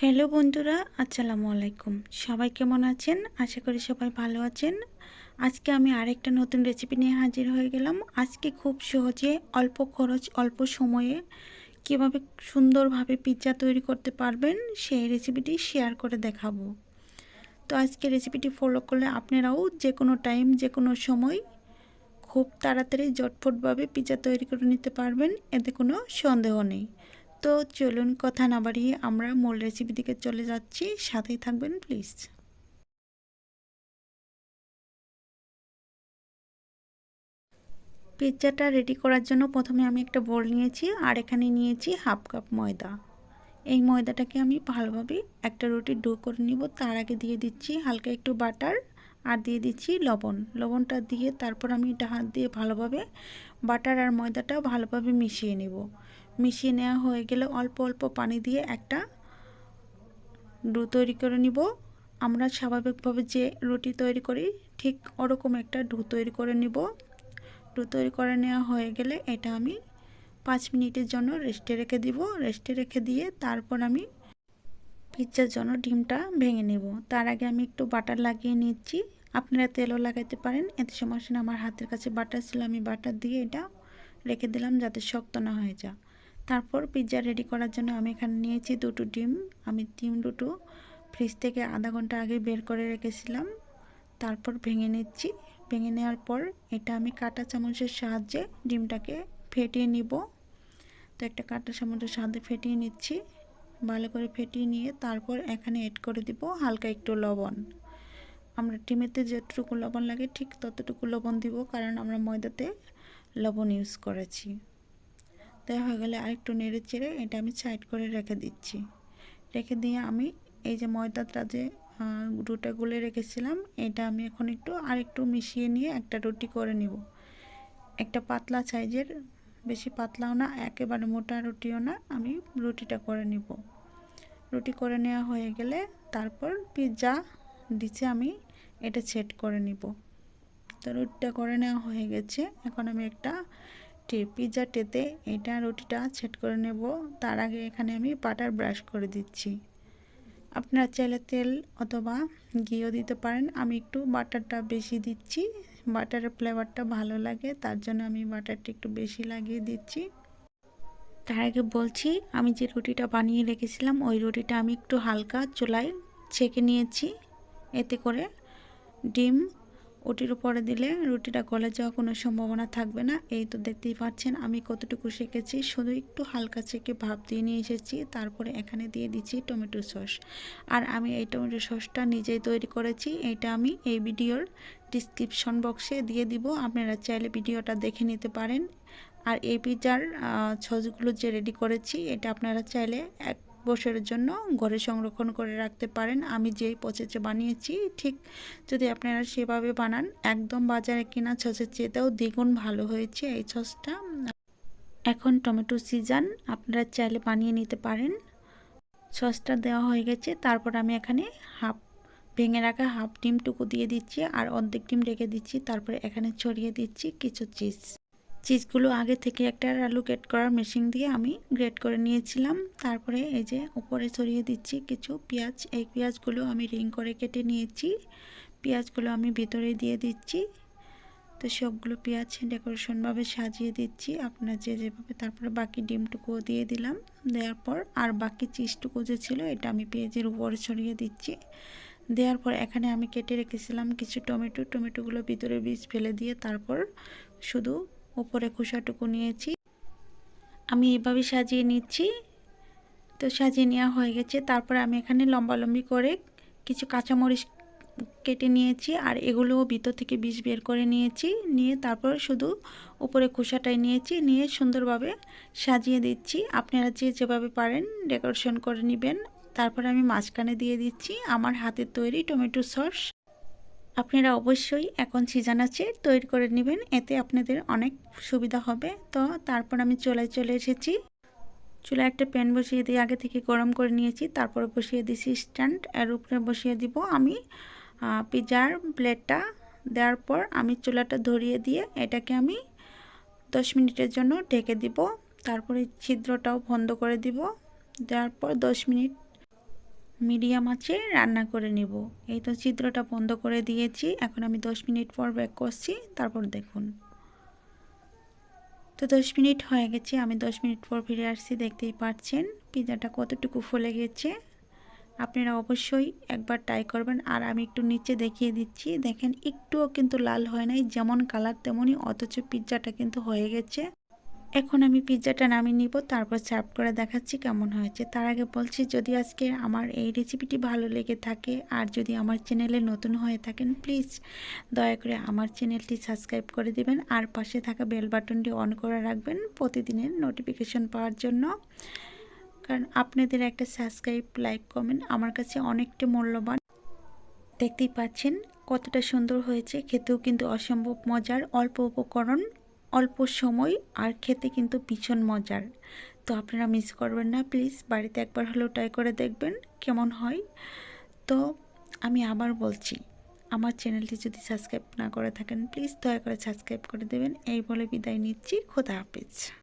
Hello বন্ধুরা, আসসালামু আলাইকুম। সবাই কেমন আছেন? আশা করি সবাই ভালো আছেন। আজকে আমি আরেকটা নতুন রেসিপি নিয়ে হাজির হয়ে গেলাম। আজকে খুব সহজে অল্প খরচ অল্প সময়ে কীভাবে সুন্দরভাবে পিৎজা তৈরি করতে পারবেন সেই রেসিপিটি শেয়ার করে দেখাবো। তো আজকে রেসিপিটি ফলো করলে আপনারাও যে কোনো টাইম যে কোনো সময় খুব তাড়াতাড়ি ঝটফটভাবে পিৎজা তৈরি করে নিতে পারবেন, এতে কোনো সন্দেহ নেই। তো চলুন কথা না বাড়িয়ে আমরা মূল রেসিপি দিকে চলে যাচ্ছি, সাথেই থাকবেন প্লিজ। পিৎজাটা রেডি করার জন্য প্রথমে আমি একটা বোল নিয়েছি আর এখানে নিয়েছি হাফ কাপ ময়দা। এই ময়দাটাকে আমি ভালোভাবে একটা রুটির ডো করে নিব। তার আগে দিয়ে দিচ্ছি হালকা একটু বাটার আর দিয়ে দিচ্ছি লবণটা দিয়ে তারপর আমি এটা হাত দিয়ে ভালোভাবে বাটার আর ময়দাটা ভালোভাবে মিশিয়ে নেব। মিশিয়ে নেওয়া হয়ে গেলে অল্প অল্প পানি দিয়ে একটা ডো তৈরি করে নিব। আমরা স্বাভাবিকভাবে যে রুটি তৈরি করি ঠিক ওরকম একটা ডো তৈরি করে নিব। ডো তৈরি করে নেওয়া হয়ে গেলে এটা আমি 5 মিনিটের জন্য রেস্টে রেখে দিব। রেস্টে রেখে দিয়ে তারপর আমি পিৎজার জন্য ডিমটা ভেঙে নেব। তার আগে আমি একটু বাটার লাগিয়ে নিচ্ছি। আপনারা তেলও লাগাইতে পারেন, এতে সমস্যা না। আমার হাতের কাছে বাটার ছিল, আমি বাটার দিয়ে এটা রেখে দিলাম যাতে শক্ত না হয়ে যায়। তারপর পিৎজা রেডি করার জন্য আমি এখানে নিয়েছি দুটো ডিম। আমি ডিম দুটো ফ্রিজ থেকে আধা ঘন্টা আগে বের করে রেখেছিলাম। তারপর ভেঙে নিচ্ছি। ভেঙে নেওয়ার পর এটা আমি কাঁটা চামচের সাহায্যে ডিমটাকে ফেটিয়ে নিব। তো একটা কাঁটা চামচের সাহায্যে ফেটিয়ে নিচ্ছি। ভালো করে ফেটিয়ে নিয়ে তারপর এখানে অ্যাড করে দিব হালকা একটু লবণ। আমরা ডিমেতে যতটুকু লবণ লাগে ঠিক ততটুকু লবণ দিব, কারণ আমরা ময়দাতে লবণ ইউজ করেছি। তাই হয়ে গেলে আরেকটু নেড়ে চেড়ে এটা আমি সাইড করে রেখে দিচ্ছি। রেখে দিয়ে আমি এই যে ময়দাটা যে রুটিটা গুলে রেখেছিলাম এটা আমি এখন আরেকটু মিশিয়ে নিয়ে একটা রুটি করে নিব। একটা পাতলা সাইজের, বেশি পাতলাও না একেবারে মোটা রুটিও না, আমি রুটিটা করে নিব। রুটি করে নেওয়া হয়ে গেলে তারপর পিৎজা ডিশে আমি এটা সেট করে নিব। তো রুটিটা করে নেওয়া হয়ে গেছে। এখন আমি একটা পিৎজা টেতে এটা রুটিটা সেট করে নেব। তার আগে এখানে আমি বাটার ব্রাশ করে দিচ্ছি। আপনারা চাইলে তেল অথবা ঘিও দিতে পারেন। আমি একটু বাটারটা বেশি দিচ্ছি, বাটারের ফ্লেভারটা ভালো লাগে, তার জন্য আমি বাটারটা একটু বেশি লাগিয়ে দিচ্ছি। তার আগে বলছি, আমি যে রুটিটা বানিয়ে রেখেছিলাম ওই রুটিটা আমি একটু হালকা চুলায় ছেঁকে নিয়েছি। এতে করে ডিম ওটির উপরে দিলে রুটিটা গলে যাওয়ার কোনো সম্ভাবনা থাকবে না। এই তো দেখতেই পাচ্ছেন আমি কতটুকু শেখেছি, শুধু একটু হালকা ছেঁকে ভাপ দিয়ে নিয়ে এসেছি। তারপরে এখানে দিয়ে দিচ্ছি টমেটো সস। আর আমি এই টমেটো সসটা নিজেই তৈরি করেছি। এইটা আমি এই ভিডিওর ডিসক্রিপশন বক্সে দিয়ে দিব, আপনারা চাইলে ভিডিওটা দেখে নিতে পারেন। আর এই পিৎজার সসগুলো যে রেডি করেছি এটা আপনারা চাইলে 1 বছরের জন্য ঘরে সংরক্ষণ করে রাখতে পারেন। আমি যেই প্রসেসে বানিয়েছি ঠিক যদি আপনারা সেভাবে বানান, একদম বাজারে কেনা সসের চেয়েতেও দ্বিগুণ ভালো হয়েছে এই সসটা। এখন টমেটো সিজন, আপনারা চাইলে বানিয়ে নিতে পারেন। সসটা দেওয়া হয়ে গেছে। তারপর আমি এখানে ভেঙে রাখা হাফ ডিমটুকু দিয়ে দিচ্ছি আর অর্ধেক ডিম রেখে দিচ্ছি। তারপরে এখানে ছড়িয়ে দিচ্ছি কিছু চিজগুলো আগে থেকে একটা আলু গ্রেট করার মেশিন দিয়ে আমি গ্রেট করে নিয়েছিলাম। তারপরে এই যে উপরে ছড়িয়ে দিচ্ছি কিছু পেঁয়াজ। এই পেঁয়াজগুলো আমি রিং করে কেটে নিয়েছি। পেঁয়াজগুলো আমি ভিতরে দিয়ে দিচ্ছি। তো সবগুলো পেঁয়াজ ডেকোরেশনভাবে সাজিয়ে দিচ্ছি আপনারা যে যেভাবে। তারপরে বাকি ডিমটুকুও দিয়ে দিলাম। দেওয়ার পর আর বাকি চিজটুকু যে ছিল এটা আমি পেঁয়াজের উপরে ছড়িয়ে দিচ্ছি। দেওয়ার পর এখানে আমি কেটে রেখেছিলাম কিছু টমেটোগুলো ভিতরে বীজ ফেলে দিয়ে তারপর শুধু উপরে খোসাটুকু নিয়েছি। আমি এভাবে সাজিয়ে নিচ্ছি। তো সাজিয়ে নেওয়া হয়ে গেছে। তারপরে আমি এখানে লম্বালম্বি করে কিছু কাঁচামরিচ কেটে নিয়েছি আর এগুলোও ভিতর থেকে বীজ বের করে নিয়েছি। নিয়ে তারপর শুধু উপরে খোসাটাই নিয়েছি, নিয়ে সুন্দরভাবে সাজিয়ে দিচ্ছি। আপনারা যে যেভাবে পারেন ডেকোরেশন করে নেবেন। তারপরে আমি মাঝখানে দিয়ে দিচ্ছি আমার হাতের তৈরি টমেটো সস। আপনারা অবশ্যই এখন সিজন আছে তৈরি করে নেবেন, এতে আপনাদের অনেক সুবিধা হবে। তো তারপর আমি চুলায় চলে এসেছি। চুলায় একটা প্যান বসিয়ে দিয়ে আগে থেকে গরম করে নিয়েছি। তারপরে বসিয়ে দিয়েছি স্ট্যান্ড, এর উপরে বসিয়ে দিব আমি পিৎজার প্লেটটা। দেওয়ার পর আমি চুলাটা ধরিয়ে দিয়ে এটাকে আমি 10 মিনিটের জন্য ঢেকে দিব। তারপরে ছিদ্রটাও বন্ধ করে দিব। দেওয়ার পর 10 মিনিট মিডিয়াম আঁচে রান্না করে নিব। এই তো ছিদ্রটা বন্ধ করে দিয়েছি। এখন আমি 10 মিনিট পর ব্যাক করছি, তারপর দেখুন। তো 10 মিনিট হয়ে গেছে, আমি 10 মিনিট পর ফিরে আসছি। দেখতেই পাচ্ছেন পিৎজাটা কতটুকু ফুলে গেছে। আপনারা অবশ্যই একবার ট্রাই করবেন। আর আমি একটু নিচে দেখিয়ে দিচ্ছি, দেখেন একটুও কিন্তু লাল হয় নাই, যেমন কালার তেমনই, অথচ পিৎজাটা কিন্তু হয়ে গেছে। এখন আমি পিৎজাটা নামিয়ে নিব, তারপর সার্ভ করে দেখাচ্ছি কেমন হয়েছে। তার আগে বলছি, যদি আজকে আমার এই রেসিপিটি ভালো লেগে থাকে আর যদি আমার চ্যানেলে নতুন হয়ে থাকেন, প্লিজ দয়া করে আমার চ্যানেলটি সাবস্ক্রাইব করে দিবেন আর পাশে থাকা বেল বাটনটি অন করে রাখবেন প্রতিদিনের নোটিফিকেশন পাওয়ার জন্য। কারণ আপনাদের একটা সাবস্ক্রাইব, লাইক, কমেন্ট আমার কাছে অনেকটা মূল্যবান। দেখতেই পাচ্ছেন কতটা সুন্দর হয়েছে, খেতেও কিন্তু অসম্ভব মজার। অল্প উপকরণ, অল্প সময়, আর খেতে কিন্তু ভীষণ মজার। তো আপনারা মিস করবেন না, প্লিজ বাড়িতে একবার হলেও ট্রাই করে দেখবেন কেমন হয়। তো আমি আবার বলছি, আমার চ্যানেলটি যদি সাবস্ক্রাইব না করে থাকেন, প্লিজ দয়া করে সাবস্ক্রাইব করে দেবেন। এই বলে বিদায় নিচ্ছি। খোদা হাফেজ।